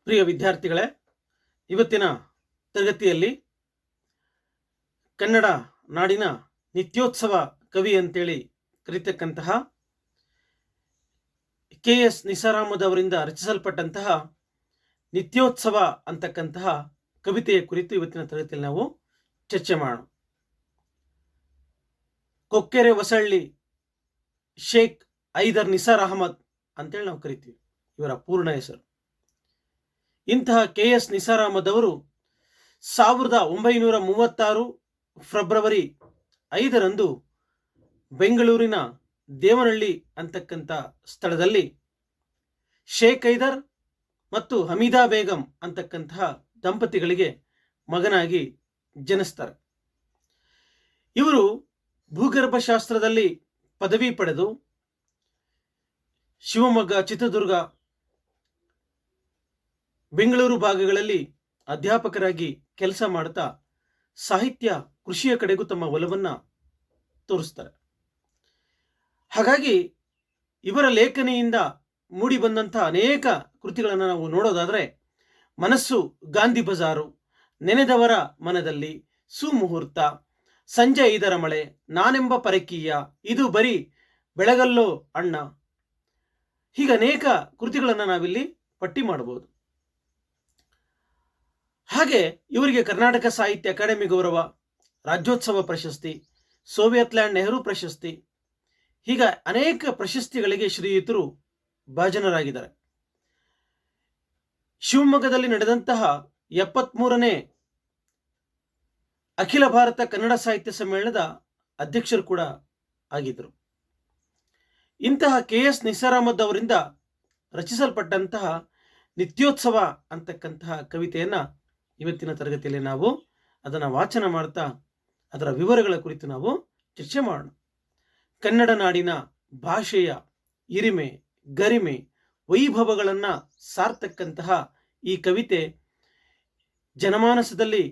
ಪ್ರಿಯ ವಿದ್ಯಾರ್ಥಿಗಳೇ, ಇವತ್ತಿನ ತರಗತಿಯಲ್ಲಿ ಕನ್ನಡ ನಾಡಿನ ನಿತ್ಯೋತ್ಸವ ಕವಿ ಅಂತೇಳಿ ಕರೀತಕ್ಕಂತಹ KS ನಿಸಾರ್ ಅಹಮದ್ ಅವರಿಂದ ರಚಿಸಲ್ಪಟ್ಟಂತಹ ನಿತ್ಯೋತ್ಸವ ಅಂತಕ್ಕಂತಹ ಕವಿತೆಯ ಕುರಿತು ಇವತ್ತಿನ ತರಗತಿಯಲ್ಲಿ ನಾವು ಚರ್ಚೆ ಮಾಡೋಣ. ಕೊಕ್ಕೆರೆ ಹೊಸಳ್ಳಿ ಶೇಖ್ ಐದರ್ ನಿಸಾರ್ ಅಹಮದ್ ಅಂತೇಳಿ ನಾವು ಕರಿತೀವಿ. ಇವರ ಪೂರ್ಣ ಹೆಸರು. ಇಂತಹ KS ನಿಸಾರ್ ಅಹಮದ್ ಅವರು 1936 ಫೆಬ್ರವರಿ 5ರಂದು ಬೆಂಗಳೂರಿನ ದೇವನಹಳ್ಳಿ ಅಂತಕ್ಕಂಥ ಸ್ಥಳದಲ್ಲಿ ಶೇಖ್ ಐದರ್ ಮತ್ತು ಹಮೀದಾ ಬೇಗಂ ಅಂತಕ್ಕಂತಹ ದಂಪತಿಗಳಿಗೆ ಮಗನಾಗಿ ಜನಿಸ್ತಾರೆ. ಇವರು ಭೂಗರ್ಭಶಾಸ್ತ್ರದಲ್ಲಿ ಪದವಿ ಪಡೆದು ಶಿವಮೊಗ್ಗ, ಚಿತ್ರದುರ್ಗ, ಬೆಂಗಳೂರು ಭಾಗಗಳಲ್ಲಿ ಅಧ್ಯಾಪಕರಾಗಿ ಕೆಲಸ ಮಾಡ್ತಾ ಸಾಹಿತ್ಯ, ಕೃಷಿಯ ಕಡೆಗೂ ತಮ್ಮ ಒಲವನ್ನು ತೋರಿಸ್ತಾರೆ. ಹಾಗಾಗಿ ಇವರ ಲೇಖನಿಯಿಂದ ಮೂಡಿ ಬಂದಂತಹ ಅನೇಕ ಕೃತಿಗಳನ್ನು ನಾವು ನೋಡೋದಾದರೆ ಮನಸ್ಸು, ಗಾಂಧಿ ಬಜಾರು, ನೆನೆದವರ ಮನದಲ್ಲಿ, ಸುಮುಹೂರ್ತ, ಸಂಜೆ 5ರ ಮಳೆ, ನಾನೆಂಬ ಪರಕೀಯ, ಇದು ಬರೀ ಬೆಳಗಲ್ಲೋ ಅಣ್ಣ, ಹೀಗೆ ಅನೇಕ ಕೃತಿಗಳನ್ನು ನಾವಿಲ್ಲಿ ಪಟ್ಟಿ ಮಾಡಬಹುದು. ಹಾಗೆ ಇವರಿಗೆ ಕರ್ನಾಟಕ ಸಾಹಿತ್ಯ ಅಕಾಡೆಮಿ ಗೌರವ, ರಾಜ್ಯೋತ್ಸವ ಪ್ರಶಸ್ತಿ, ಸೋವಿಯತ್ ಲ್ಯಾಂಡ್ ನೆಹರು ಪ್ರಶಸ್ತಿ, ಹೀಗ ಅನೇಕ ಪ್ರಶಸ್ತಿಗಳಿಗೆ ಶ್ರೀಯುತರು ಭಾಜನರಾಗಿದ್ದಾರೆ. ಶಿವಮೊಗ್ಗದಲ್ಲಿ ನಡೆದಂತಹ 73ನೇ ಅಖಿಲ ಭಾರತ ಕನ್ನಡ ಸಾಹಿತ್ಯ ಸಮ್ಮೇಳನದ ಅಧ್ಯಕ್ಷರು ಕೂಡ ಆಗಿದ್ದರು. ಇಂತಹ KS ನಿಸಾರ್ ಅಹಮದ್ ಅವರಿಂದ ರಚಿಸಲ್ಪಟ್ಟಂತಹ ನಿತ್ಯೋತ್ಸವ ಅಂತಕ್ಕಂತಹ ಕವಿತೆಯನ್ನು ಇವತ್ತಿನ ತರಗತಿಯಲ್ಲಿ ನಾವು ಅದನ್ನು ವಾಚನ ಮಾಡ್ತಾ ಅದರ ವಿವರಗಳ ಕುರಿತು ನಾವು ಚರ್ಚೆ ಮಾಡೋಣ. ಕನ್ನಡ ನಾಡಿನ ಭಾಷೆಯ ಹಿರಿಮೆ, ಗರಿಮೆ, ವೈಭವಗಳನ್ನು ಸಾರ್ತಕ್ಕಂತಹ ಈ ಕವಿತೆ ಜನಮಾನಸದಲ್ಲಿ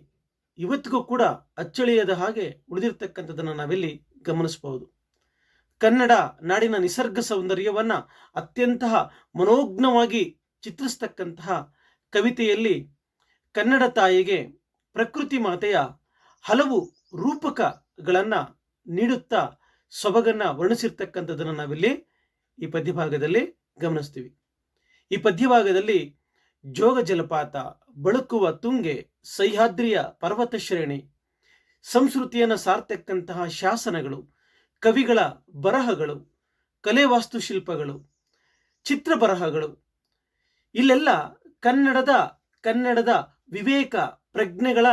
ಇವತ್ತಿಗೂ ಕೂಡ ಅಚ್ಚಳಿಯದ ಹಾಗೆ ಉಳಿದಿರ್ತಕ್ಕಂಥದ್ದನ್ನು ನಾವಿಲ್ಲಿ ಗಮನಿಸಬಹುದು. ಕನ್ನಡ ನಾಡಿನ ನಿಸರ್ಗ ಸೌಂದರ್ಯವನ್ನು ಅತ್ಯಂತ ಮನೋಜ್ಞವಾಗಿ ಚಿತ್ರಿಸ್ತಕ್ಕಂತಹ ಕವಿತೆಯಲ್ಲಿ ಕನ್ನಡ ತಾಯಿಗೆ ಪ್ರಕೃತಿ ಮಾತೆಯ ಹಲವು ರೂಪಕಗಳನ್ನು ನೀಡುತ್ತಾ ಸೊಬಗನ್ನು ವರ್ಣಿಸಿರ್ತಕ್ಕಂಥದ್ದನ್ನು ನಾವಿಲ್ಲಿ ಈ ಪದ್ಯಭಾಗದಲ್ಲಿ ಗಮನಿಸ್ತೀವಿ. ಈ ಪದ್ಯಭಾಗದಲ್ಲಿ ಜೋಗ ಜಲಪಾತ, ಬಳುಕುವ ತುಂಗೆ, ಸಹ್ಯಾದ್ರಿಯ ಪರ್ವತ ಶ್ರೇಣಿ, ಸಂಸ್ಕೃತಿಯನ್ನು ಸಾರ್ತಕ್ಕಂತಹ ಶಾಸನಗಳು, ಕವಿಗಳ ಬರಹಗಳು, ಕಲೆ ವಾಸ್ತುಶಿಲ್ಪಗಳು, ಚಿತ್ರ ಬರಹಗಳು, ಇಲ್ಲೆಲ್ಲ ಕನ್ನಡದ ವಿವೇಕ ಪ್ರಜ್ಞೆಗಳ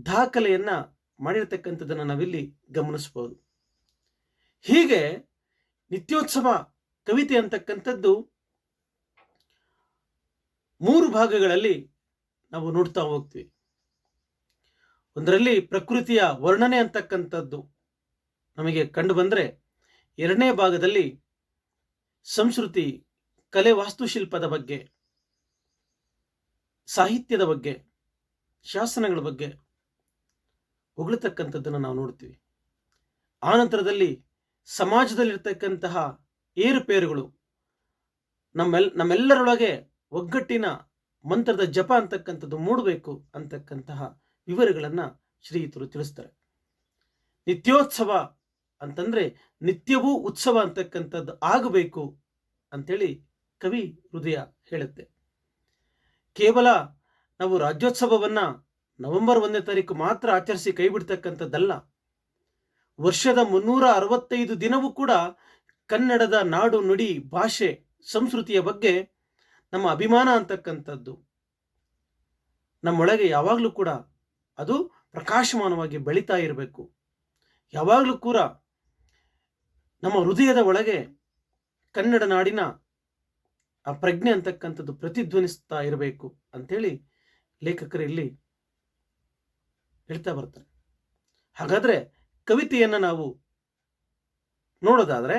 ದಾಖಲೆಯನ್ನ ಮಾಡಿರ್ತಕ್ಕಂಥದ್ದನ್ನು ನಾವಿಲ್ಲಿ ಗಮನಿಸಬಹುದು. ಹೀಗೆ ನಿತ್ಯೋತ್ಸವ ಕವಿತೆ ಅಂತಕ್ಕಂಥದ್ದು 3 ಭಾಗಗಳಲ್ಲಿ ನಾವು ನೋಡ್ತಾ ಹೋಗ್ತೀವಿ. ಒಂದರಲ್ಲಿ ಪ್ರಕೃತಿಯ ವರ್ಣನೆ ಅಂತಕ್ಕಂಥದ್ದು ನಮಗೆ ಕಂಡು ಬಂದರೆ, 2ನೇ ಭಾಗದಲ್ಲಿ ಸಂಸ್ಕೃತಿ, ಕಲೆ ವಾಸ್ತುಶಿಲ್ಪದ ಬಗ್ಗೆ, ಸಾಹಿತ್ಯದ ಬಗ್ಗೆ, ಶಾಸನಗಳ ಬಗ್ಗೆ ಹೊಗಳತಕ್ಕಂಥದ್ದನ್ನು ನಾವು ನೋಡ್ತೀವಿ. ಆನಂತರದಲ್ಲಿ ಸಮಾಜದಲ್ಲಿರ್ತಕ್ಕಂತಹ ಏರುಪೇರುಗಳು, ನಮ್ಮೆಲ್ಲರೊಳಗೆ ಒಗ್ಗಟ್ಟಿನ ಮಂತ್ರದ ಜಪ ಅಂತಕ್ಕಂಥದ್ದು ಮೂಡಬೇಕು ಅಂತಕ್ಕಂತಹ ವಿವರಗಳನ್ನು ಶ್ರೀಯುತರು ತಿಳಿಸ್ತಾರೆ. ನಿತ್ಯೋತ್ಸವ ಅಂತಂದ್ರೆ ನಿತ್ಯವೂ ಉತ್ಸವ ಅಂತಕ್ಕಂಥದ್ದು ಆಗಬೇಕು ಅಂತೇಳಿ ಕವಿ ಹೃದಯ ಹೇಳುತ್ತೆ. ಕೇವಲ ನಾವು ರಾಜ್ಯೋತ್ಸವವನ್ನು ನವೆಂಬರ್ 1ನೇ ತಾರೀಕು ಮಾತ್ರ ಆಚರಿಸಿ ಕೈ ಬಿಡ್ತಕ್ಕಂಥದ್ದಲ್ಲ. ವರ್ಷದ 365 ದಿನವೂ ಕೂಡ ಕನ್ನಡದ ನಾಡು, ನುಡಿ, ಭಾಷೆ, ಸಂಸ್ಕೃತಿಯ ಬಗ್ಗೆ ನಮ್ಮ ಅಭಿಮಾನ ಅಂತಕ್ಕಂಥದ್ದು ನಮ್ಮೊಳಗೆ ಯಾವಾಗಲೂ ಕೂಡ ಅದು ಪ್ರಕಾಶಮಾನವಾಗಿ ಬೆಳೀತಾ ಇರಬೇಕು. ಯಾವಾಗಲೂ ಕೂಡ ನಮ್ಮ ಹೃದಯದ ಒಳಗೆ ಕನ್ನಡ ನಾಡಿನ ಆ ಪ್ರಜ್ಞೆ ಅಂತಕ್ಕಂಥದ್ದು ಪ್ರತಿಧ್ವನಿಸ್ತಾ ಇರಬೇಕು ಅಂಥೇಳಿ ಲೇಖಕರು ಇಲ್ಲಿ ಹೇಳ್ತಾ ಬರ್ತಾರೆ. ಹಾಗಾದ್ರೆ ಕವಿತೆಯನ್ನು ನಾವು ನೋಡೋದಾದ್ರೆ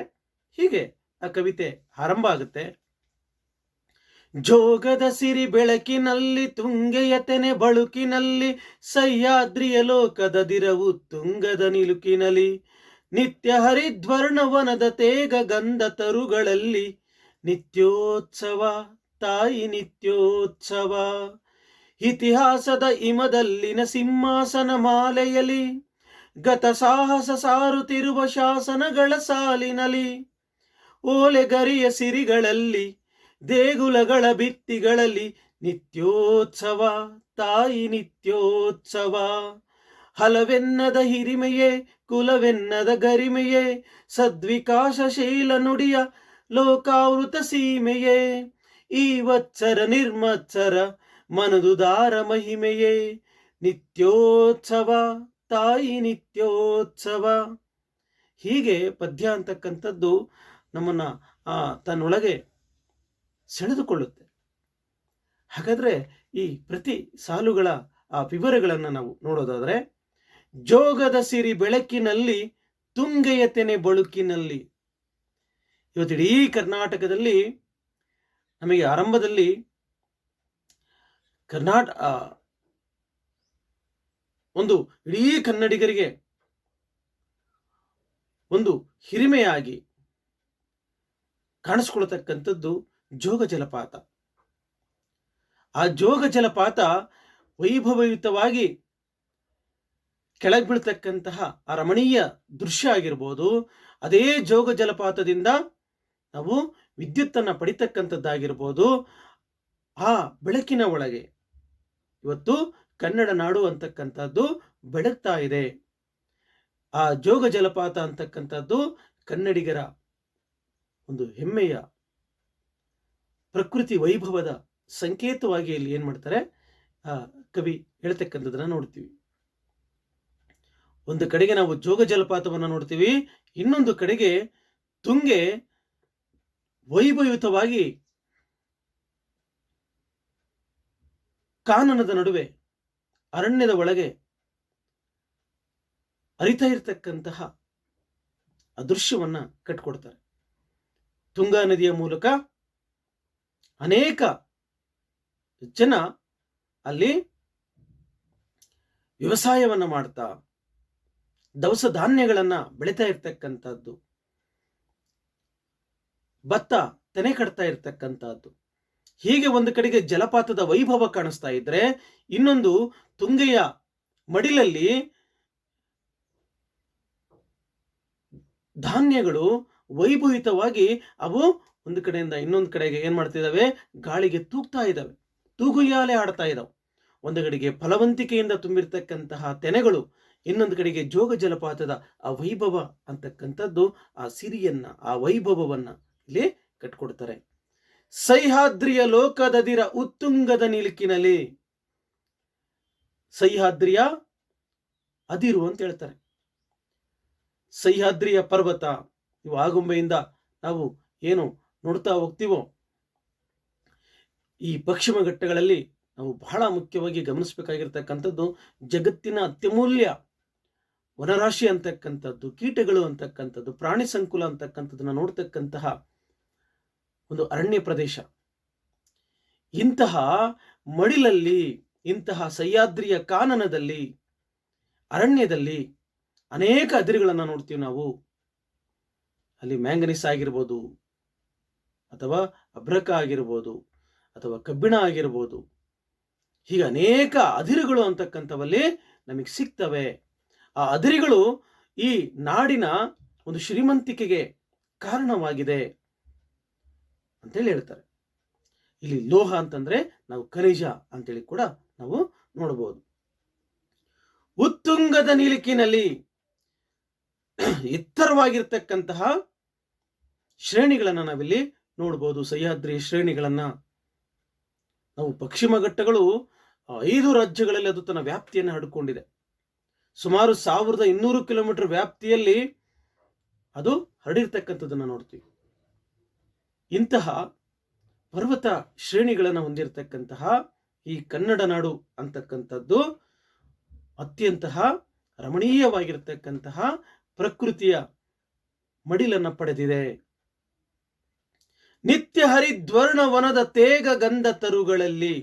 ಹೀಗೆ ಆ ಕವಿತೆ ಆರಂಭ ಆಗುತ್ತೆ. ಜೋಗದ ಸಿರಿ ಬೆಳಕಿನಲ್ಲಿ, ತುಂಗೆಯ ತೆನೆ ಬಳುಕಿನಲ್ಲಿ, ಸಹ್ಯಾದ್ರಿಯ ಲೋಕದ ದಿರವು ತುಂಗದ ನಿಲುಕಿನಲ್ಲಿ, ನಿತ್ಯ ಹರಿದ್ವರ್ಣವನದ ತೇಗ ಗಂಧ ತರುಗಳಲ್ಲಿ, ನಿತ್ಯೋತ್ಸವ ತಾಯಿ ನಿತ್ಯೋತ್ಸವ. ಇತಿಹಾಸದ ಹಿಮದಲ್ಲಿನ ಸಿಂಹಾಸನ ಮಾಲೆಯಲಿ ಗತ ಸಾಹಸ ಸಾರುತ್ತಿರುವ ಶಾಸನಗಳ ಸಾಲಿನಲ್ಲಿ, ಓಲೆಗರಿಯ ಸಿರಿಗಳಲ್ಲಿ ದೇಗುಲಗಳ ಭಿತ್ತಿಗಳಲ್ಲಿ ನಿತ್ಯೋತ್ಸವ, ತಾಯಿ ನಿತ್ಯೋತ್ಸವ. ಹಲವೆನ್ನದ ಹಿರಿಮೆಯೇ ಕುಲವೆನ್ನದ ಗರಿಮೆಯೇ, ಸದ್ವಿಕಾಸಶೀಲ ನುಡಿಯ ಲೋಕಾವೃತ ಸೀಮೆಯೇ, ಈ ವತ್ಸರ ನಿರ್ಮತ್ಸರ ಮನದುದಾರ ಮಹಿಮೆಯೇ, ನಿತ್ಯೋತ್ಸವ, ತಾಯಿ ನಿತ್ಯೋತ್ಸವ. ಹೀಗೆ ಪದ್ಯ ಅಂತಕ್ಕಂಥದ್ದು ನಮ್ಮನ್ನ ತನ್ನೊಳಗೆ ಸೆಳೆದುಕೊಳ್ಳುತ್ತೆ. ಹಾಗಾದ್ರೆ ಈ ಪ್ರತಿ ಸಾಲುಗಳ ವಿವರಗಳನ್ನು ನಾವು ನೋಡೋದಾದ್ರೆ, ಜೋಗದ ಸಿರಿ ಬೆಳಕಿನಲ್ಲಿ ತುಂಗೆಯ ತೆನೆ ಬಳುಕಿನಲ್ಲಿ. ಇವತ್ತು ಇಡೀ ಕರ್ನಾಟಕದಲ್ಲಿ ನಮಗೆ ಆರಂಭದಲ್ಲಿ ಒಂದು ಇಡೀ ಕನ್ನಡಿಗರಿಗೆ ಒಂದು ಹಿರಿಮೆಯಾಗಿ ಕಾಣಿಸ್ಕೊಳ್ತಕ್ಕಂಥದ್ದು ಜೋಗ ಜಲಪಾತ. ಆ ಜೋಗ ಜಲಪಾತ ವೈಭವಯುತವಾಗಿ ಕೆಳಗೆ ಬೀಳ್ತಕ್ಕಂತಹ ಆ ರಮಣೀಯ ದೃಶ್ಯ ಆಗಿರ್ಬೋದು, ಅದೇ ಜೋಗ ಜಲಪಾತದಿಂದ ನಾವು ವಿದ್ಯುತ್ತನ್ನು ಪಡಿತಕ್ಕಂಥದ್ದಾಗಿರ್ಬೋದು, ಆ ಬೆಳಕಿನ ಒಳಗೆ ಇವತ್ತು ಕನ್ನಡ ನಾಡು ಅಂತಕ್ಕಂಥದ್ದು ಬೆಳಗ್ತಾ ಇದೆ. ಆ ಜೋಗ ಜಲಪಾತ ಅಂತಕ್ಕಂಥದ್ದು ಕನ್ನಡಿಗರ ಒಂದು ಹೆಮ್ಮೆಯ ಪ್ರಕೃತಿ ವೈಭವದ ಸಂಕೇತವಾಗಿ ಇಲ್ಲಿ ಏನ್ ಮಾಡ್ತಾರೆ ಕವಿ ಹೇಳ್ತಕ್ಕಂಥದ್ದನ್ನ ನೋಡ್ತೀವಿ. ಒಂದು ಕಡೆಗೆ ನಾವು ಜೋಗ ಜಲಪಾತವನ್ನು ನೋಡ್ತೀವಿ, ಇನ್ನೊಂದು ಕಡೆಗೆ ತುಂಗೆ ವೈಭವಯುತವಾಗಿ ಕಾನನದ ನಡುವೆ ಅರಣ್ಯದ ಒಳಗೆ ಅರಿತಾ ಇರತಕ್ಕಂತಹ ಅದೃಶ್ಯವನ್ನ ಕಟ್ಕೊಡ್ತಾರೆ. ತುಂಗಾ ನದಿಯ ಮೂಲಕ ಅನೇಕ ಜನ ಅಲ್ಲಿ ವ್ಯವಸಾಯವನ್ನ ಮಾಡ್ತಾ ದವಸ ಧಾನ್ಯಗಳನ್ನ ಬೆಳೀತಾ ಇರ್ತಕ್ಕಂಥದ್ದು, ಭತ್ತ ತೆನೆ ಕಟ್ತಾ ಇರ್ತಕ್ಕಂಥದ್ದು. ಹೀಗೆ ಒಂದು ಕಡೆಗೆ ಜಲಪಾತದ ವೈಭವ ಕಾಣಿಸ್ತಾ ಇದ್ರೆ, ಇನ್ನೊಂದು ತುಂಗೆಯ ಮಡಿಲಲ್ಲಿ ಧಾನ್ಯಗಳು ವೈಭವಿತವಾಗಿ ಅವು ಒಂದು ಕಡೆಯಿಂದ ಇನ್ನೊಂದು ಕಡೆಗೆ ಏನ್ ಮಾಡ್ತಿದ್ದಾವೆ, ಗಾಳಿಗೆ ತೂಗ್ತಾ ಇದ್ದಾವೆ, ತೂಗುಯ್ಯಾಲೆ ಆಡ್ತಾ ಇದ್ದಾವೆ. ಒಂದು ಕಡೆಗೆ ಫಲವಂತಿಕೆಯಿಂದ ತುಂಬಿರ್ತಕ್ಕಂತಹ ತೆನೆಗಳು, ಇನ್ನೊಂದು ಕಡೆಗೆ ಜೋಗ ಜಲಪಾತದ ಆ ವೈಭವ ಅಂತಕ್ಕಂಥದ್ದು ಆ ಸಿರಿಯನ್ನ ಆ ವೈಭವವನ್ನ ಇಲ್ಲಿ ಕಟ್ಕೊಡ್ತಾರೆ. ಸಹ್ಯಾದ್ರಿಯ ಲೋಕದದಿರ ಉತ್ತುಂಗದ ನಿಲುಕಿನಲ್ಲಿ, ಸಹ್ಯಾದ್ರಿಯ ಅದಿರು ಅಂತ ಹೇಳ್ತಾರೆ. ಸಹ್ಯಾದ್ರಿಯ ಪರ್ವತ, ಇವು ಆಗುಂಬೆಯಿಂದ ನಾವು ಏನು ನೋಡ್ತಾ ಹೋಗ್ತೀವೋ, ಈ ಪಶ್ಚಿಮ ಘಟ್ಟಗಳಲ್ಲಿ ನಾವು ಬಹಳ ಮುಖ್ಯವಾಗಿ ಗಮನಿಸಬೇಕಾಗಿರ್ತಕ್ಕಂಥದ್ದು ಜಗತ್ತಿನ ಅತ್ಯಮೂಲ್ಯ ವನರಾಶಿ ಅಂತಕ್ಕಂಥದ್ದು, ಕೀಟಗಳು ಅಂತಕ್ಕಂಥದ್ದು, ಪ್ರಾಣಿ ಸಂಕುಲ ಅಂತಕ್ಕಂಥದ್ದನ್ನ ನೋಡ್ತಕ್ಕಂತಹ ಒಂದು ಅರಣ್ಯ ಪ್ರದೇಶ. ಇಂತಹ ಮಡಿಲಲ್ಲಿ, ಇಂತಹ ಸಹ್ಯಾದ್ರಿಯ ಕಾನನದಲ್ಲಿ, ಅರಣ್ಯದಲ್ಲಿ ಅನೇಕ ಅದಿರುಗಳನ್ನು ನೋಡ್ತೀವಿ ನಾವು. ಅಲ್ಲಿ ಮ್ಯಾಂಗನೀಸ್ ಆಗಿರ್ಬೋದು, ಅಥವಾ ಅಬ್ರಕ ಆಗಿರ್ಬೋದು, ಅಥವಾ ಕಬ್ಬಿಣ ಆಗಿರ್ಬೋದು, ಹೀಗೆ ಅನೇಕ ಅದಿರುಗಳು ಅಂತಕ್ಕಂಥವಲ್ಲಿ ನಮಗೆ ಸಿಗ್ತವೆ. ಆ ಅದಿರುಗಳು ಈ ನಾಡಿನ ಒಂದು ಶ್ರೀಮಂತಿಕೆಗೆ ಕಾರಣವಾಗಿದೆ ಅಂತೇಳಿ ಹೇಳ್ತಾರೆ. ಇಲ್ಲಿ ಲೋಹ ಅಂತಂದ್ರೆ ನಾವು ಖನಿಜ ಅಂತೇಳಿ ಕೂಡ ನಾವು ನೋಡಬಹುದು. ಉತ್ತುಂಗದ ನಿಲುಕಿನಲ್ಲಿ ಎತ್ತರವಾಗಿರ್ತಕ್ಕಂತಹ ಶ್ರೇಣಿಗಳನ್ನ ನಾವಿಲ್ಲಿ ನೋಡಬಹುದು. ಸಹ್ಯಾದ್ರಿ ಶ್ರೇಣಿಗಳನ್ನ ನಾವು, ಪಶ್ಚಿಮ ಘಟ್ಟಗಳು 5 ರಾಜ್ಯಗಳಲ್ಲಿ ಅದು ತನ್ನ ವ್ಯಾಪ್ತಿಯನ್ನು ಹರಡಿಕೊಂಡಿದೆ. ಸುಮಾರು 1200 ಕಿಲೋಮೀಟರ್ ವ್ಯಾಪ್ತಿಯಲ್ಲಿ ಅದು ಹರಡಿರ್ತಕ್ಕಂಥದ್ದನ್ನ ನೋಡ್ತೀವಿ. ಇಂತಹ ಪರ್ವತ ಶ್ರೇಣಿಗಳನ್ನು ಹೊಂದಿರತಕ್ಕಂತಹ ಈ ಕನ್ನಡ ನಾಡು ಅಂತಕ್ಕಂಥದ್ದು ಅತ್ಯಂತ ರಮಣೀಯವಾಗಿರ್ತಕ್ಕಂತಹ ಪ್ರಕೃತಿಯ ಮಡಿಲನ್ನು ಪಡೆದಿದೆ. ನಿತ್ಯ ಹರಿದ್ವರ್ಣ ವನದ ತೇಗ ಗಂಧ ತರುಗಳಲ್ಲಿ,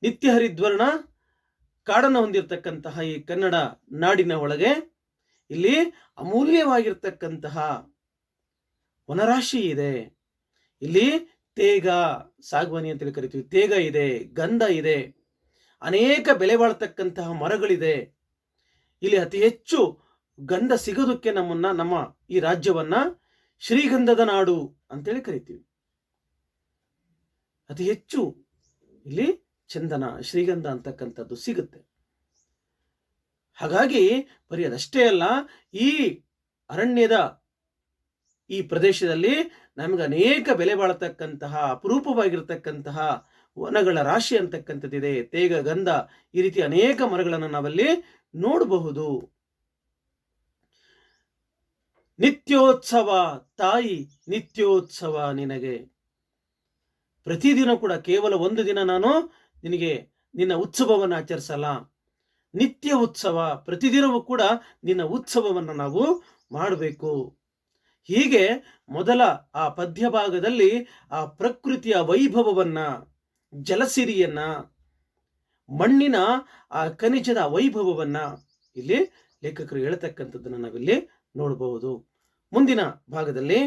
ನಿತ್ಯ ಹರಿದ್ವರ್ಣ ಕಾಡನ್ನು ಹೊಂದಿರತಕ್ಕಂತಹ ಈ ಕನ್ನಡ ನಾಡಿನ ಒಳಗೆ ಇಲ್ಲಿ ಅಮೂಲ್ಯವಾಗಿರ್ತಕ್ಕಂತಹ ವನರಾಶಿ ಇದೆ. ಇಲ್ಲಿ ತೇಗ, ಸಾಗವಾನಿ ಅಂತೇಳಿ ಕರಿತೀವಿ, ತೇಗ ಇದೆ, ಗಂಧ ಇದೆ, ಅನೇಕ ಬೆಲೆ ಬಾಳ್ತಕ್ಕಂತಹ ಮರಗಳಿದೆ. ಇಲ್ಲಿ ಅತಿ ಹೆಚ್ಚು ಗಂಧ ಸಿಗೋದಕ್ಕೆ ನಮ್ಮ ಈ ರಾಜ್ಯವನ್ನ ಶ್ರೀಗಂಧದ ನಾಡು ಅಂತೇಳಿ ಕರಿತೀವಿ. ಅತಿ ಹೆಚ್ಚು ಇಲ್ಲಿ ಚಂದನ, ಶ್ರೀಗಂಧ ಅಂತಕ್ಕಂಥದ್ದು ಸಿಗುತ್ತೆ. ಹಾಗಾಗಿ ಬರೀ ಅದಷ್ಟೇ ಅಲ್ಲ, ಈ ಅರಣ್ಯದ ಈ ಪ್ರದೇಶದಲ್ಲಿ ನಮಗೆ ಅನೇಕ ಬೆಲೆ ಬಾಳತಕ್ಕಂತಹ ಅಪರೂಪವಾಗಿರ್ತಕ್ಕಂತಹ ವನಗಳ ರಾಶಿ ಅಂತಕ್ಕಂಥದ್ದಿದೆ. ತೇಗ, ಗಂಧ, ಈ ರೀತಿ ಅನೇಕ ಮರಗಳನ್ನು ನಾವಲ್ಲಿ ನೋಡಬಹುದು. ನಿತ್ಯೋತ್ಸವ ತಾಯಿ, ನಿತ್ಯೋತ್ಸವ ನಿನಗೆ. ಪ್ರತಿದಿನ ಕೂಡ ಕೇವಲ ಒಂದು ದಿನ ನಾನು ನಿನ್ನ ಉತ್ಸವವನ್ನು ಆಚರಿಸಲ್ಲ, ನಿತ್ಯ ಉತ್ಸವ, ಪ್ರತಿದಿನವೂ ಕೂಡ ನಿನ್ನ ಉತ್ಸವವನ್ನು ನಾವು ಮಾಡಬೇಕು. ಹೀಗೆ ಮೊದಲ ಆ ಪದ್ಯ ಭಾಗದಲ್ಲಿ ಆ ಪ್ರಕೃತಿಯ ವೈಭವವನ್ನ, ಜಲಸಿರಿಯನ್ನ, ಮಣ್ಣಿನ ಆ ಖನಿಜದ ವೈಭವವನ್ನ ಇಲ್ಲಿ ಲೇಖಕರು ಹೇಳ್ತಕ್ಕಂಥದ್ದನ್ನು ನಾವಿಲ್ಲಿ ನೋಡಬಹುದು. ಮುಂದಿನ ಭಾಗದಲ್ಲಿ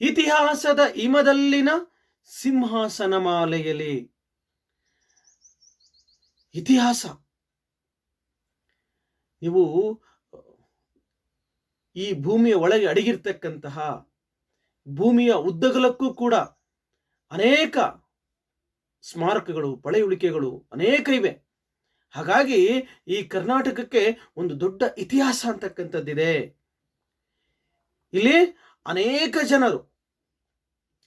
ಇತಿಹಾಸದ ಹಿಮದಲ್ಲಿನ ಸಿಂಹಾಸನ ಮಾಲೆಯಲ್ಲಿ. ಇತಿಹಾಸ, ನೀವು ಈ ಭೂಮಿಯ ಒಳಗೆ ಅಡಗಿರ್ತಕ್ಕಂತಹ ಭೂಮಿಯ ಉದ್ದಗಲಕ್ಕೂ ಕೂಡ ಅನೇಕ ಸ್ಮಾರಕಗಳು, ಪಳೆಯುಳಿಕೆಗಳು ಅನೇಕ ಇವೆ. ಹಾಗಾಗಿ ಈ ಕರ್ನಾಟಕಕ್ಕೆ ಒಂದು ದೊಡ್ಡ ಇತಿಹಾಸ ಅಂತಕ್ಕಂಥದ್ದಿದೆ. ಇಲ್ಲಿ ಅನೇಕ ಜನರು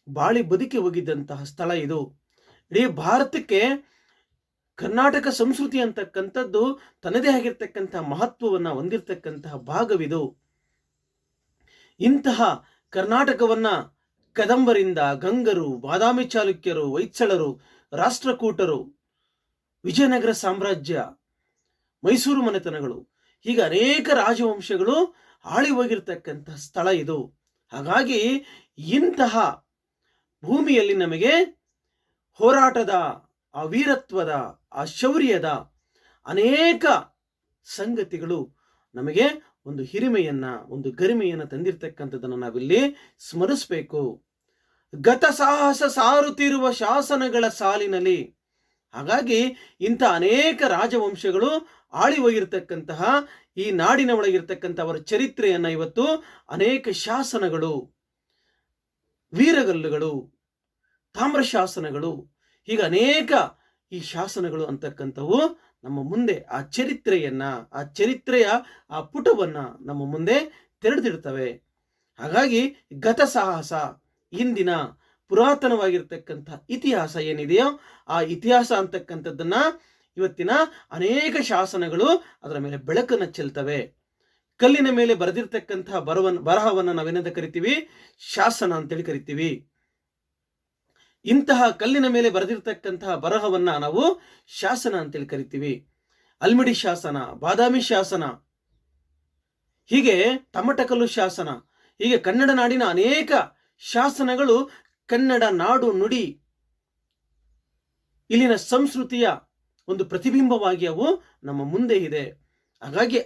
ಬಾಳಿ ಬದುಕಿ ಹೋಗಿದ್ದಂತಹ ಸ್ಥಳ ಇದು. ಇಡೀ ಭಾರತಕ್ಕೆ ಕರ್ನಾಟಕ ಸಂಸ್ಕೃತಿ ಅಂತಕ್ಕಂಥದ್ದು ತನ್ನದೇ ಆಗಿರ್ತಕ್ಕಂತಹ ಮಹತ್ವವನ್ನ ಹೊಂದಿರತಕ್ಕಂತಹ ಭಾಗವಿದು. ಇಂತಹ ಕರ್ನಾಟಕವನ್ನ ಕದಂಬರಿಂದ, ಗಂಗರು, ಬಾದಾಮಿ ಚಾಲುಕ್ಯರು, ಹೊಯ್ಸಳರು, ರಾಷ್ಟ್ರಕೂಟರು, ವಿಜಯನಗರ ಸಾಮ್ರಾಜ್ಯ, ಮೈಸೂರು ಮನೆತನಗಳು, ಹೀಗೆ ಅನೇಕ ರಾಜವಂಶಗಳು ಆಳಿ ಹೋಗಿರ್ತಕ್ಕಂತಹ ಸ್ಥಳ ಇದು. ಹಾಗಾಗಿ ಇಂತಹ ಭೂಮಿಯಲ್ಲಿ ನಮಗೆ ಹೋರಾಟದ, ಆ ವೀರತ್ವದ, ಆ ಶೌರ್ಯದ ಅನೇಕ ಸಂಗತಿಗಳು ನಮಗೆ ಒಂದು ಹಿರಿಮೆಯನ್ನ, ಒಂದು ಗರಿಮೆಯನ್ನ ತಂದಿರತಕ್ಕಂಥದ್ದನ್ನು ನಾವಿಲ್ಲಿ ಸ್ಮರಿಸಬೇಕು. ಗತ ಸಾಹಸ ಸಾರುತ್ತಿರುವ ಶಾಸನಗಳ ಸಾಲಿನಲ್ಲಿ. ಹಾಗಾಗಿ ಇಂಥ ಅನೇಕ ರಾಜವಂಶಗಳು ಆಳಿ ಹೋಗಿರ್ತಕ್ಕಂತಹ ಈ ನಾಡಿನ ಒಳಗಿರ್ತಕ್ಕಂಥವರ ಚರಿತ್ರೆಯನ್ನ ಇವತ್ತು ಅನೇಕ ಶಾಸನಗಳು, ವೀರಗಲ್ಲುಗಳು, ತಾಮ್ರ ಶಾಸನಗಳು, ಹೀಗೆ ಅನೇಕ ಈ ಶಾಸನಗಳು ಅಂತಕ್ಕಂಥವು ನಮ್ಮ ಮುಂದೆ ಆ ಚರಿತ್ರೆಯನ್ನ, ಆ ಚರಿತ್ರೆಯ ಆ ಪುಟವನ್ನ ನಮ್ಮ ಮುಂದೆ ತೆರೆದಿಡ್ತವೆ. ಹಾಗಾಗಿ ಗತ ಸಾಹಸ, ಇಂದಿನ ಪುರಾತನವಾಗಿರ್ತಕ್ಕಂಥ ಇತಿಹಾಸ ಏನಿದೆಯೋ ಆ ಇತಿಹಾಸ ಅಂತಕ್ಕಂಥದ್ದನ್ನ ಇವತ್ತಿನ ಅನೇಕ ಶಾಸನಗಳು ಅದರ ಮೇಲೆ ಬೆಳಕನ್ನು ಚೆಲ್ತವೆ. ಕಲ್ಲಿನ ಮೇಲೆ ಬರೆದಿರ್ತಕ್ಕಂತಹ ಬರಹವನ್ನ ನಾವೇನಂತ ಕರಿತೀವಿ? ಶಾಸನ ಅಂತೇಳಿ ಕರಿತೀವಿ. ಇಂತಹ ಕಲ್ಲಿನ ಮೇಲೆ ಬರೆದಿರ್ತಕ್ಕಂತಹ ಬರಹವನ್ನ ನಾವು ಶಾಸನ ಅಂತೇಳಿ ಕರಿತೀವಿ. ಅಲ್ಮಿಡಿ ಶಾಸನ, ಬಾದಾಮಿ ಶಾಸನ, ಹೀಗೆ ತಮಟಕಲ್ಲು ಶಾಸನ, ಹೀಗೆ ಕನ್ನಡ ನಾಡಿನ ಅನೇಕ ಶಾಸನಗಳು ಕನ್ನಡ ನಾಡು ನುಡಿ, ಇಲ್ಲಿನ ಸಂಸ್ಕೃತಿಯ ಒಂದು ಪ್ರತಿಬಿಂಬವಾಗಿ ಅವು ನಮ್ಮ ಮುಂದೆ ಇದೆ. ಹಾಗಾಗಿ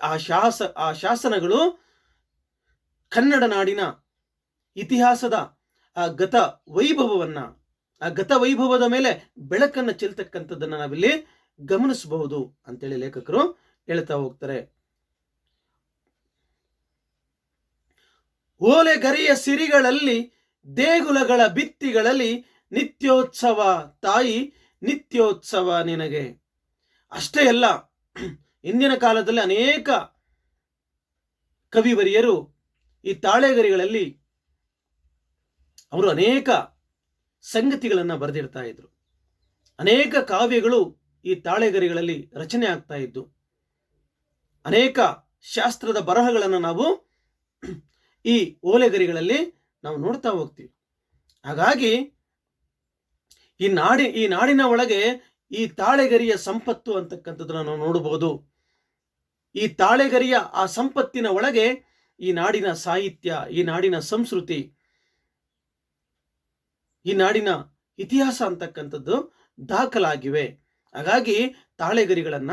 ಆ ಶಾಸನಗಳು ಕನ್ನಡ ನಾಡಿನ ಇತಿಹಾಸದ ಆ ಗತ ವೈಭವವನ್ನ, ಆ ಗತ ವೈಭವದ ಮೇಲೆ ಬೆಳಕನ್ನು ಚೆಲ್ತಕ್ಕಂಥದ್ದನ್ನು ನಾವಿಲ್ಲಿ ಗಮನಿಸಬಹುದು ಅಂತೇಳಿ ಲೇಖಕರು ಹೇಳ್ತಾ ಹೋಗ್ತಾರೆ. ಓಲೆಗರಿಯ ಸಿರಿಗಳಲ್ಲಿ, ದೇಗುಲಗಳ ಭಿತ್ತಿಗಳಲ್ಲಿ ನಿತ್ಯೋತ್ಸವ ತಾಯಿ, ನಿತ್ಯೋತ್ಸವ ನಿನಗೆ. ಅಷ್ಟೇ ಅಲ್ಲ, ಇಂದಿನ ಕಾಲದಲ್ಲಿ ಅನೇಕ ಕವಿವರಿಯರು ಈ ತಾಳೆಗರಿಗಳಲ್ಲಿ ಅವರು ಅನೇಕ ಸಂಗತಿಗಳನ್ನು ಬರೆದಿರ್ತಾ ಇದ್ರು. ಅನೇಕ ಕಾವ್ಯಗಳು ಈ ತಾಳೆಗರಿಗಳಲ್ಲಿ ರಚನೆ ಆಗ್ತಾ ಇದ್ದು, ಅನೇಕ ಶಾಸ್ತ್ರದ ಬರಹಗಳನ್ನು ನಾವು ಈ ಓಲೆಗರಿಗಳಲ್ಲಿ ನಾವು ನೋಡ್ತಾ ಹೋಗ್ತೀವಿ. ಹಾಗಾಗಿ ಈ ನಾಡಿನ ಒಳಗೆ ಈ ತಾಳೆಗರಿಯ ಸಂಪತ್ತು ಅಂತಕ್ಕಂಥದ್ದನ್ನು ನಾವು ನೋಡಬಹುದು. ಈ ತಾಳೆಗರಿಯ ಆ ಸಂಪತ್ತಿನ ಒಳಗೆ ಈ ನಾಡಿನ ಸಾಹಿತ್ಯ, ಈ ನಾಡಿನ ಸಂಸ್ಕೃತಿ, ಈ ನಾಡಿನ ಇತಿಹಾಸ ಅಂತಕ್ಕಂಥದ್ದು ದಾಖಲಾಗಿವೆ. ಹಾಗಾಗಿ ತಾಳೆಗರಿಗಳನ್ನ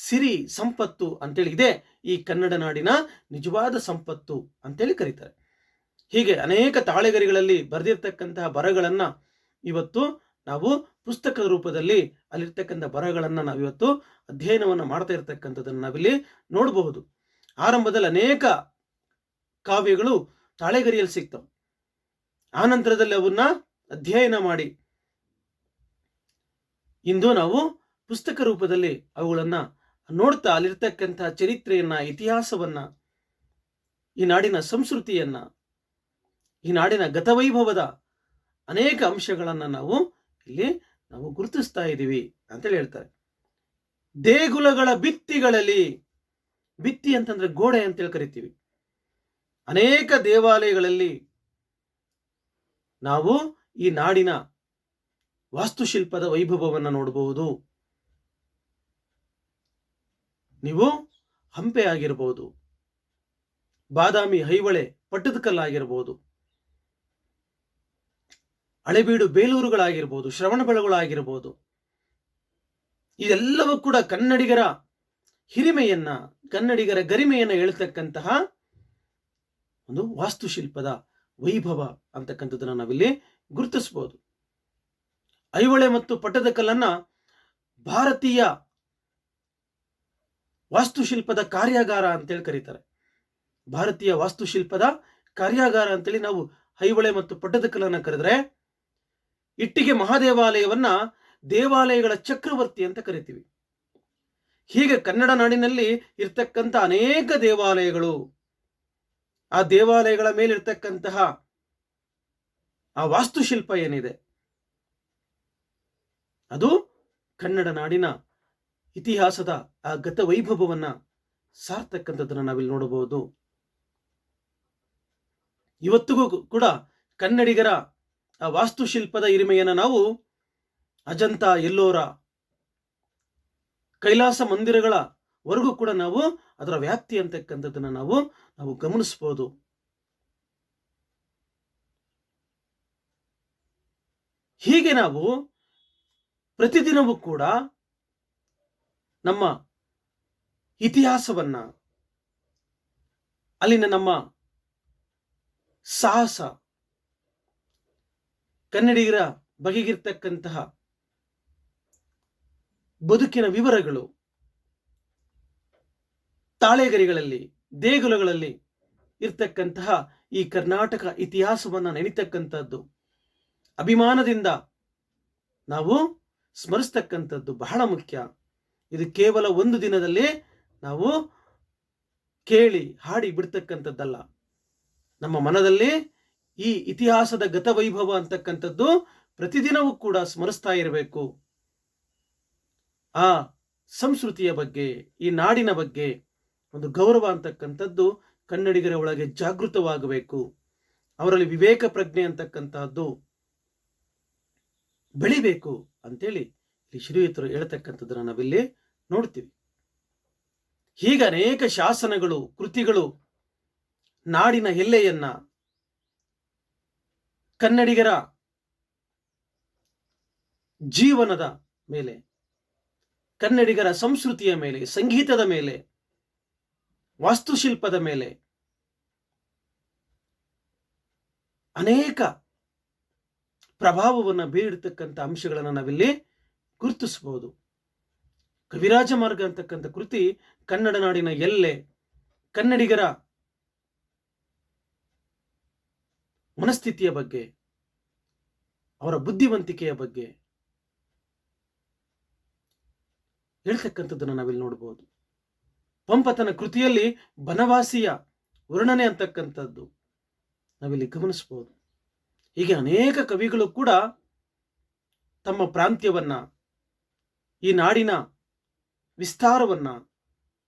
ಸಿರಿ ಸಂಪತ್ತು ಅಂತೇಳಿ ಇದೆ ಈ ಕನ್ನಡ ನಾಡಿನ ನಿಜವಾದ ಸಂಪತ್ತು ಅಂತೇಳಿ ಕರೀತಾರೆ. ಹೀಗೆ ಅನೇಕ ತಾಳೆಗರಿಗಳಲ್ಲಿ ಬರೆದಿರ್ತಕ್ಕಂತಹ ಬರಗಳನ್ನ ಇವತ್ತು ನಾವು ಪುಸ್ತಕದ ರೂಪದಲ್ಲಿ ಅಲ್ಲಿರ್ತಕ್ಕಂಥ ಬರಹಗಳನ್ನು ನಾವಿವತ್ತು ಅಧ್ಯಯನವನ್ನು ಮಾಡ್ತಾ ಇರ್ತಕ್ಕಂಥದ್ದನ್ನು ನಾವಿಲ್ಲಿ ನೋಡಬಹುದು. ಆರಂಭದಲ್ಲಿ ಅನೇಕ ಕಾವ್ಯಗಳು ತಾಳೆಗರಿಯಲ್ಲಿ ಸಿಗ್ತವೆ. ಆ ನಂತರದಲ್ಲಿ ಅವನ್ನ ಅಧ್ಯಯನ ಮಾಡಿ ಇಂದು ನಾವು ಪುಸ್ತಕ ರೂಪದಲ್ಲಿ ಅವುಗಳನ್ನ ನೋಡ್ತಾ ಅಲ್ಲಿರ್ತಕ್ಕಂಥ ಚರಿತ್ರೆಯನ್ನ, ಇತಿಹಾಸವನ್ನ, ಈ ನಾಡಿನ ಸಂಸ್ಕೃತಿಯನ್ನ, ಈ ನಾಡಿನ ಗತವೈಭವದ ಅನೇಕ ಅಂಶಗಳನ್ನ ನಾವು ಇಲ್ಲಿ ಗುರುತಿಸ್ತಾ ಇದ್ದೀವಿ ಅಂತೇಳಿ ಹೇಳ್ತಾರೆ. ದೇಗುಲಗಳ ಭಿತ್ತಿಗಳಲ್ಲಿ, ಭಿತ್ತಿ ಅಂತಂದ್ರೆ ಗೋಡೆ ಅಂತೇಳಿ ಕರಿತೀವಿ, ಅನೇಕ ದೇವಾಲಯಗಳಲ್ಲಿ ನಾವು ಈ ನಾಡಿನ ವಾಸ್ತುಶಿಲ್ಪದ ವೈಭವವನ್ನು ನೋಡಬಹುದು. ನೀವು ಹಂಪೆ ಆಗಿರಬಹುದು, ಬಾದಾಮಿ ಐಹೊಳೆ ಪಟ್ಟದಕಲ್ಲಾಗಿರಬಹುದು, ಹಳೆಬೀಡು ಬೇಲೂರುಗಳಾಗಿರ್ಬೋದು, ಶ್ರವಣಬೆಳಗೊಳಾಗಿರ್ಬೋದು, ಇದೆಲ್ಲವೂ ಕೂಡ ಕನ್ನಡಿಗರ ಹಿರಿಮೆಯನ್ನ, ಕನ್ನಡಿಗರ ಗರಿಮೆಯನ್ನ ಹೇಳ್ತಕ್ಕಂತಹ ಒಂದು ವಾಸ್ತುಶಿಲ್ಪದ ವೈಭವ ಅಂತಕ್ಕಂಥದ್ದನ್ನು ನಾವಿಲ್ಲಿ ಗುರುತಿಸಬಹುದು. ಐಹೊಳೆ ಮತ್ತು ಪಟ್ಟದಕಲ್ಲನ್ನ ಭಾರತೀಯ ವಾಸ್ತುಶಿಲ್ಪದ ಕಾರ್ಯಾಗಾರ ಅಂತೇಳಿ ಕರೀತಾರೆ. ಭಾರತೀಯ ವಾಸ್ತುಶಿಲ್ಪದ ಕಾರ್ಯಾಗಾರ ಅಂತೇಳಿ ನಾವು ಐಹೊಳೆ ಮತ್ತು ಪಟ್ಟದಕಲ್ಲನ್ನ ಕರೆದ್ರೆ, ಇಟ್ಟಿಗೆ ಮಹಾದೇವಾಲಯವನ್ನ ದೇವಾಲಯಗಳ ಚಕ್ರವರ್ತಿ ಅಂತ ಕರಿತೀವಿ. ಹೀಗೆ ಕನ್ನಡ ನಾಡಿನಲ್ಲಿ ಇರ್ತಕ್ಕಂಥ ಅನೇಕ ದೇವಾಲಯಗಳು, ಆ ದೇವಾಲಯಗಳ ಮೇಲಿರ್ತಕ್ಕಂತಹ ಆ ವಾಸ್ತುಶಿಲ್ಪ ಏನಿದೆ, ಅದು ಕನ್ನಡ ನಾಡಿನ ಇತಿಹಾಸದ ಆ ಗತ ವೈಭವವನ್ನ ಸಾರ್ತಕ್ಕಂಥದ್ದನ್ನು ನಾವಿಲ್ಲಿ ನೋಡಬಹುದು. ಇವತ್ತಿಗೂ ಕೂಡ ಕನ್ನಡಿಗರ ಆ ವಾಸ್ತುಶಿಲ್ಪದ ಹಿರಿಮೆಯನ್ನು ನಾವು ಅಜಂತ, ಎಲ್ಲೋರ, ಕೈಲಾಸ ಮಂದಿರಗಳ ವರೆಗೂ ಕೂಡ ನಾವು ಅದರ ವ್ಯಾಪ್ತಿ ಅಂತಕ್ಕಂಥದ್ದನ್ನು ನಾವು ಗಮನಿಸಬಹುದು. ಹೀಗೆ ನಾವು ಪ್ರತಿದಿನವೂ ಕೂಡ ನಮ್ಮ ಇತಿಹಾಸವನ್ನ, ಅಲ್ಲಿನ ನಮ್ಮ ಸಾಹಸ, ಕನ್ನಡಿಗರ ಬಗೆಗಿರ್ತಕ್ಕಂತಹ ಬದುಕಿನ ವಿವರಗಳು, ತಾಳೆಗರಿಗಳಲ್ಲಿ, ದೇಗುಲಗಳಲ್ಲಿ ಇರ್ತಕ್ಕಂತಹ ಈ ಕರ್ನಾಟಕ ಇತಿಹಾಸವನ್ನ ನೆನೆತಕ್ಕಂಥದ್ದು, ಅಭಿಮಾನದಿಂದ ನಾವು ಸ್ಮರಿಸ್ತಕ್ಕಂಥದ್ದು ಬಹಳ ಮುಖ್ಯ. ಇದು ಕೇವಲ ಒಂದು ದಿನದಲ್ಲಿ ನಾವು ಕೇಳಿ ಹಾಡಿ ಬಿಡ್ತಕ್ಕಂಥದ್ದಲ್ಲ. ನಮ್ಮ ಮನದಲ್ಲಿ ಈ ಇತಿಹಾಸದ ಗತವೈಭವ ಅಂತಕ್ಕಂಥದ್ದು ಪ್ರತಿದಿನವೂ ಕೂಡ ಸ್ಮರಿಸ್ತಾ ಇರಬೇಕು. ಆ ಸಂಸ್ಕೃತಿಯ ಬಗ್ಗೆ, ಈ ನಾಡಿನ ಬಗ್ಗೆ ಒಂದು ಗೌರವ ಅಂತಕ್ಕಂಥದ್ದು ಕನ್ನಡಿಗರ ಒಳಗೆ ಜಾಗೃತವಾಗಬೇಕು. ಅವರಲ್ಲಿ ವಿವೇಕ ಪ್ರಜ್ಞೆ ಅಂತಕ್ಕಂತಹದ್ದು ಬೆಳಿಬೇಕು ಅಂತೇಳಿ ಇಲ್ಲಿ ಶ್ರೀಯುತರು ಹೇಳ್ತಕ್ಕಂಥದ್ದನ್ನು ನಾವಿಲ್ಲಿ ನೋಡ್ತೀವಿ. ಹೀಗೆ ಅನೇಕ ಶಾಸನಗಳು, ಕೃತಿಗಳು ನಾಡಿನ ಎಲ್ಲೆಯನ್ನ, ಕನ್ನಡಿಗರ ಜೀವನದ ಮೇಲೆ, ಕನ್ನಡಿಗರ ಸಂಸ್ಕೃತಿಯ ಮೇಲೆ, ಸಂಗೀತದ ಮೇಲೆ, ವಾಸ್ತುಶಿಲ್ಪದ ಮೇಲೆ ಅನೇಕ ಪ್ರಭಾವವನ್ನು ಬೀರಿರ್ತಕ್ಕಂಥ ಅಂಶಗಳನ್ನು ನಾವಿಲ್ಲಿ ಗುರುತಿಸಬಹುದು. ಕವಿರಾಜ ಮಾರ್ಗ ಅಂತಕ್ಕಂಥ ಕೃತಿ ಕನ್ನಡ ನಾಡಿನ ಎಲ್ಲೆ, ಕನ್ನಡಿಗರ ಮನಸ್ಥಿತಿಯ ಬಗ್ಗೆ, ಅವರ ಬುದ್ಧಿವಂತಿಕೆಯ ಬಗ್ಗೆ ಹೇಳ್ತಕ್ಕಂಥದ್ದನ್ನು ನಾವಿಲ್ಲಿ ನೋಡಬಹುದು. ಪಂಪತನ ಕೃತಿಯಲ್ಲಿ ಬನವಾಸಿಯ ವರ್ಣನೆ ಅಂತಕ್ಕಂಥದ್ದು ನಾವಿಲ್ಲಿ ಗಮನಿಸಬಹುದು. ಹೀಗೆ ಅನೇಕ ಕವಿಗಳು ಕೂಡ ತಮ್ಮ ಪ್ರಾಂತ್ಯವನ್ನ, ಈ ನಾಡಿನ ವಿಸ್ತಾರವನ್ನ,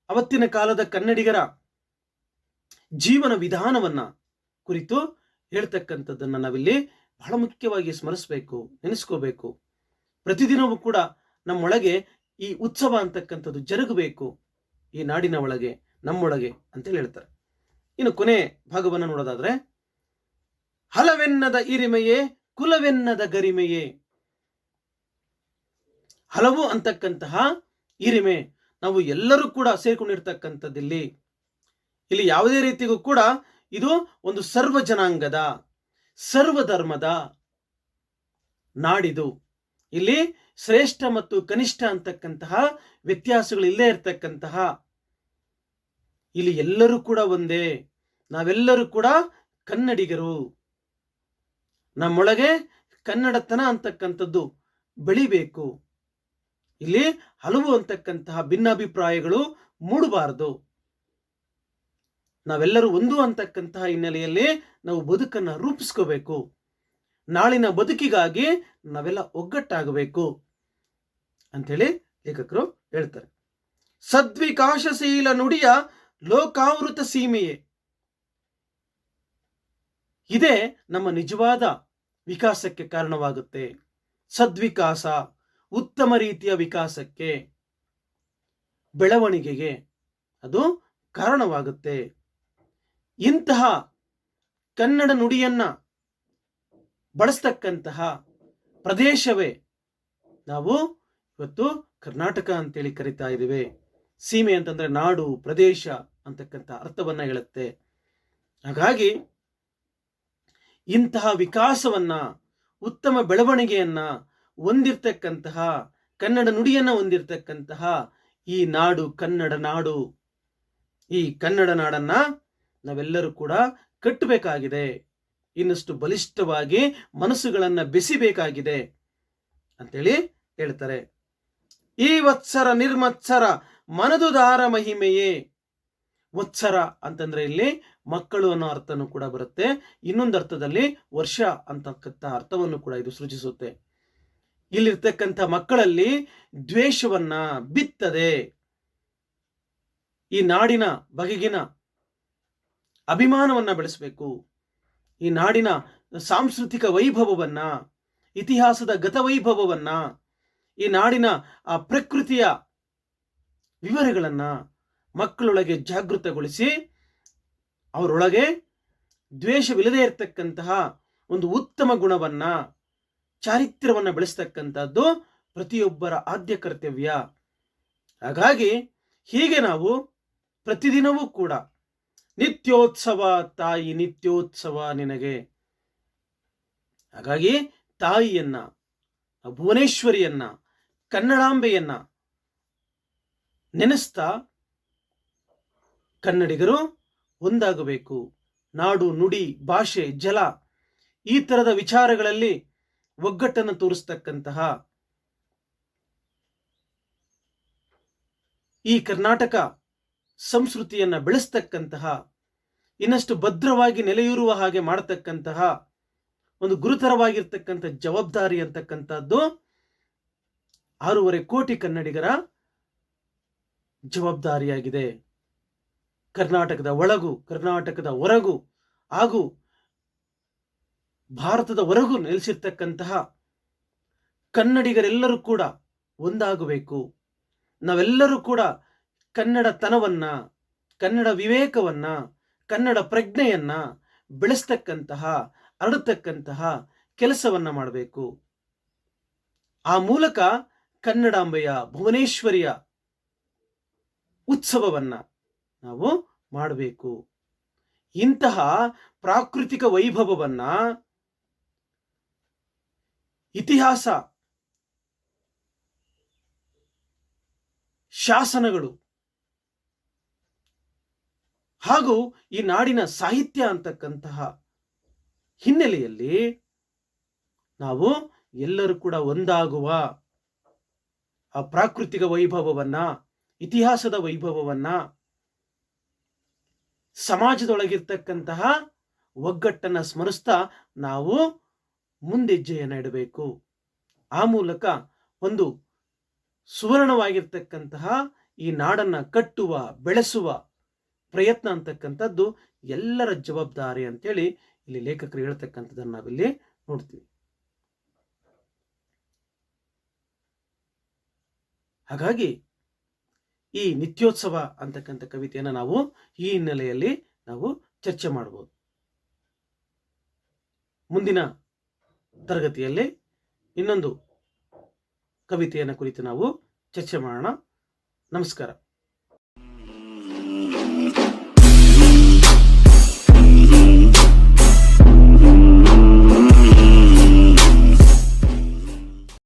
ಅವತ್ತಿನ ಕಾಲದ ಕನ್ನಡಿಗರ ಜೀವನ ವಿಧಾನವನ್ನ ಕುರಿತು ಹೇಳ್ತಕ್ಕಂಥದ್ದನ್ನು ನಾವಿಲ್ಲಿ ಬಹಳ ಮುಖ್ಯವಾಗಿ ಸ್ಮರಿಸಬೇಕು, ನೆನೆಸ್ಕೋಬೇಕು. ಪ್ರತಿದಿನವೂ ಕೂಡ ನಮ್ಮೊಳಗೆ ಈ ಉತ್ಸವ ಅಂತಕ್ಕಂಥದ್ದು ಜರುಗಬೇಕು, ಈ ನಾಡಿನ ಒಳಗೆ, ನಮ್ಮೊಳಗೆ ಅಂತೇಳಿ ಹೇಳ್ತಾರೆ. ಇನ್ನು ಕೊನೆ ಭಾಗವನ್ನು ನೋಡೋದಾದ್ರೆ, ಹಲವೆನ್ನದ ಹಿರಿಮೆಯೇ ಕುಲವೆನ್ನದ ಗರಿಮೆಯೇ. ಹಲವು ಅಂತಕ್ಕಂತಹ ಹಿರಿಮೆ ನಾವು ಎಲ್ಲರೂ ಕೂಡ ಸೇರ್ಕೊಂಡಿರ್ತಕ್ಕಂಥದ್ದಿಲ್ಲಿ. ಇಲ್ಲಿ ಯಾವುದೇ ರೀತಿಗೂ ಕೂಡ ಇದು ಒಂದು ಸರ್ವ ಜನಾಂಗದ, ಸರ್ವ ಧರ್ಮದ ನಾಡಿದು. ಇಲ್ಲಿ ಶ್ರೇಷ್ಠ ಮತ್ತು ಕನಿಷ್ಠ ಅಂತಕ್ಕಂತಹ ವ್ಯತ್ಯಾಸಗಳು ಇಲ್ಲೇ ಇರ್ತಕ್ಕಂತಹ, ಇಲ್ಲಿ ಎಲ್ಲರೂ ಕೂಡ ಒಂದೇ, ನಾವೆಲ್ಲರೂ ಕೂಡ ಕನ್ನಡಿಗರು. ನಮ್ಮೊಳಗೆ ಕನ್ನಡತನ ಅಂತಕ್ಕಂಥದ್ದು ಬೆಳಿಬೇಕು. ಇಲ್ಲಿ ಹಲವು ಅಂತಕ್ಕಂತಹ ಭಿನ್ನಾಭಿಪ್ರಾಯಗಳು ಮೂಡಬಾರದು. ನಾವೆಲ್ಲರೂ ಒಂದು ಅಂತಕ್ಕಂತಹ ಹಿನ್ನೆಲೆಯಲ್ಲಿ ನಾವು ಬದುಕನ್ನು ರೂಪಿಸ್ಕೋಬೇಕು. ನಾಳಿನ ಬದುಕಿಗಾಗಿ ನಾವೆಲ್ಲ ಒಗ್ಗಟ್ಟಾಗಬೇಕು ಅಂಥೇಳಿ ಲೇಖಕರು ಹೇಳ್ತಾರೆ. ಸದ್ವಿಕಾಸಶೀಲ ನುಡಿಯ ಲೋಕಾವೃತ ಸೀಮೆಯೇ, ಇದೇ ನಮ್ಮ ನಿಜವಾದ ವಿಕಾಸಕ್ಕೆ ಕಾರಣವಾಗುತ್ತೆ. ಸದ್ವಿಕಾಸ, ಉತ್ತಮ ರೀತಿಯ ವಿಕಾಸಕ್ಕೆ, ಬೆಳವಣಿಗೆಗೆ ಅದು ಕಾರಣವಾಗುತ್ತೆ. ಇಂತಹ ಕನ್ನಡ ನುಡಿಯನ್ನ ಬಳಸ್ತಕ್ಕಂತಹ ಪ್ರದೇಶವೇ ನಾವು ಇವತ್ತು ಕರ್ನಾಟಕ ಅಂತೇಳಿ ಕರಿತಾ ಇದ್ದೇವೆ. ಸೀಮೆ ಅಂತಂದ್ರೆ ನಾಡು, ಪ್ರದೇಶ ಅಂತಕ್ಕಂಥ ಅರ್ಥವನ್ನ ಹೇಳುತ್ತೆ. ಹಾಗಾಗಿ ಇಂತಹ ವಿಕಾಸವನ್ನ, ಉತ್ತಮ ಬೆಳವಣಿಗೆಯನ್ನ ಹೊಂದಿರ್ತಕ್ಕಂತಹ, ಕನ್ನಡ ನುಡಿಯನ್ನ ಹೊಂದಿರ್ತಕ್ಕಂತಹ ಈ ನಾಡು ಕನ್ನಡ ನಾಡು, ಈ ಕನ್ನಡ ನಾಡನ್ನ ನಾವೆಲ್ಲರೂ ಕೂಡ ಕಟ್ಟಬೇಕಾಗಿದೆ. ಇನ್ನಷ್ಟು ಬಲಿಷ್ಠವಾಗಿ ಮನಸ್ಸುಗಳನ್ನ ಬೆಸಿಬೇಕಾಗಿದೆ ಅಂತೇಳಿ ಹೇಳ್ತಾರೆ. ಈ ವತ್ಸರ ನಿರ್ಮತ್ಸರ ಮನದುದಾರ ಮಹಿಮೆಯೇ. ವತ್ಸರ ಅಂತಂದ್ರೆ ಇಲ್ಲಿ ಮಕ್ಕಳು ಅನ್ನೋ ಅರ್ಥನೂ ಕೂಡ ಬರುತ್ತೆ. ಇನ್ನೊಂದು ಅರ್ಥದಲ್ಲಿ ವರ್ಷ ಅಂತಕ್ಕಂಥ ಅರ್ಥವನ್ನು ಕೂಡ ಇದು ಸೂಚಿಸುತ್ತೆ. ಇಲ್ಲಿರ್ತಕ್ಕಂಥ ಮಕ್ಕಳಲ್ಲಿ ದ್ವೇಷವನ್ನ ಬಿತ್ತದೆ. ಈ ನಾಡಿನ ಬಗೆಗಿನ ಅಭಿಮಾನವನ್ನ ಬೆಳೆಸಬೇಕು. ಈ ನಾಡಿನ ಸಾಂಸ್ಕೃತಿಕ ವೈಭವವನ್ನ, ಇತಿಹಾಸದ ಗತವೈಭವವನ್ನ, ಈ ನಾಡಿನ ಆ ಪ್ರಕೃತಿಯ ವಿವರಗಳನ್ನ ಮಕ್ಕಳೊಳಗೆ ಜಾಗೃತಗೊಳಿಸಿ ಅವರೊಳಗೆ ದ್ವೇಷವಿಲ್ಲದೆ ಇರತಕ್ಕಂತಹ ಒಂದು ಉತ್ತಮ ಗುಣವನ್ನ, ಚಾರಿತ್ರ್ಯವನ್ನ ಬೆಳೆಸ್ತಕ್ಕಂಥದ್ದು ಪ್ರತಿಯೊಬ್ಬರ ಆದ್ಯ ಕರ್ತವ್ಯ. ಹಾಗಾಗಿ ಹೀಗೆ ನಾವು ಪ್ರತಿದಿನವೂ ಕೂಡ ನಿತ್ಯೋತ್ಸವ ತಾಯಿ, ನಿತ್ಯೋತ್ಸವ ನಿನಗೆ. ಹಾಗಾಗಿ ತಾಯಿಯನ್ನ, ಭುವನೇಶ್ವರಿಯನ್ನ, ಕನ್ನಡಾಂಬೆಯನ್ನ ನೆನೆಸ್ತಾ ಕನ್ನಡಿಗರು ಒಂದಾಗಬೇಕು. ನಾಡು, ನುಡಿ, ಭಾಷೆ, ಜಲ ಈ ತರದ ವಿಚಾರಗಳಲ್ಲಿ ಒಗ್ಗಟ್ಟನ್ನು ತೋರಿಸ್ತಕ್ಕಂತಹ ಈ ಕರ್ನಾಟಕ ಸಂಸ್ಕೃತಿಯನ್ನ ಬೆಳೆಸ್ತಕ್ಕಂತಹ, ಇನ್ನಷ್ಟು ಭದ್ರವಾಗಿ ನೆಲೆಯೂರುವ ಹಾಗೆ ಮಾಡತಕ್ಕಂತಹ ಒಂದು ಗುರುತರವಾಗಿರ್ತಕ್ಕಂಥ ಜವಾಬ್ದಾರಿ ಅಂತಕ್ಕಂಥದ್ದು 6.5 ಕೋಟಿ ಕನ್ನಡಿಗರ ಜವಾಬ್ದಾರಿಯಾಗಿದೆ. ಕರ್ನಾಟಕದ ಒಳಗೂ, ಕರ್ನಾಟಕದ ಹೊರಗೂ ಹಾಗೂ ಭಾರತದ ಹೊರಗೂ ನೆಲೆಸಿರ್ತಕ್ಕಂತಹ ಕನ್ನಡಿಗರೆಲ್ಲರೂ ಕೂಡ ಒಂದಾಗಬೇಕು. ನಾವೆಲ್ಲರೂ ಕೂಡ ಕನ್ನಡ ತನವನ್ನ, ಕನ್ನಡ ವಿವೇಕವನ್ನ, ಕನ್ನಡ ಪ್ರಜ್ಞೆಯನ್ನ ಬೆಳೆಸ್ತಕ್ಕಂತಹ, ಹರಡತಕ್ಕಂತಹ ಕೆಲಸವನ್ನ ಮಾಡಬೇಕು. ಆ ಮೂಲಕ ಕನ್ನಡಾಂಬೆಯ, ಭುವನೇಶ್ವರಿಯ ಉತ್ಸವವನ್ನ ನಾವು ಮಾಡಬೇಕು. ಇಂತಹ ಪ್ರಾಕೃತಿಕ ವೈಭವವನ್ನ, ಇತಿಹಾಸ, ಶಾಸನಗಳು ಹಾಗೂ ಈ ನಾಡಿನ ಸಾಹಿತ್ಯ ಅಂತಕ್ಕಂತಹ ಹಿನ್ನೆಲೆಯಲ್ಲಿ ನಾವು ಎಲ್ಲರೂ ಕೂಡ ಒಂದಾಗುವ ಆ ಪ್ರಾಕೃತಿಕ ವೈಭವವನ್ನ, ಇತಿಹಾಸದ ವೈಭವವನ್ನ, ಸಮಾಜದೊಳಗಿರ್ತಕ್ಕಂತಹ ಒಗ್ಗಟ್ಟನ್ನ ಸ್ಮರಿಸ್ತಾ ನಾವು ಮುಂದೆಜ್ಜೆಯನ್ನು ಇಡಬೇಕು. ಆ ಮೂಲಕ ಒಂದು ಸುವರ್ಣವಾಗಿರ್ತಕ್ಕಂತಹ ಈ ನಾಡನ್ನ ಕಟ್ಟುವ, ಬೆಳೆಸುವ ಪ್ರಯತ್ನ ಅಂತಕ್ಕಂಥದ್ದು ಎಲ್ಲರ ಜವಾಬ್ದಾರಿ ಅಂತೇಳಿ ಇಲ್ಲಿ ಲೇಖಕರು ಹೇಳ್ತಕ್ಕಂಥದ್ದನ್ನು ನಾವಿಲ್ಲಿ ನೋಡ್ತೀವಿ. ಹಾಗಾಗಿ ಈ ನಿತ್ಯೋತ್ಸವ ಅಂತಕ್ಕಂಥ ಕವಿತೆಯನ್ನು ನಾವು ಈ ಹಿನ್ನೆಲೆಯಲ್ಲಿ ನಾವು ಚರ್ಚೆ ಮಾಡಬಹುದು. ಮುಂದಿನ ತರಗತಿಯಲ್ಲಿ ಇನ್ನೊಂದು ಕವಿತೆಯನ್ನು ಕುರಿತು ನಾವು ಚರ್ಚೆ ಮಾಡೋಣ. ನಮಸ್ಕಾರ.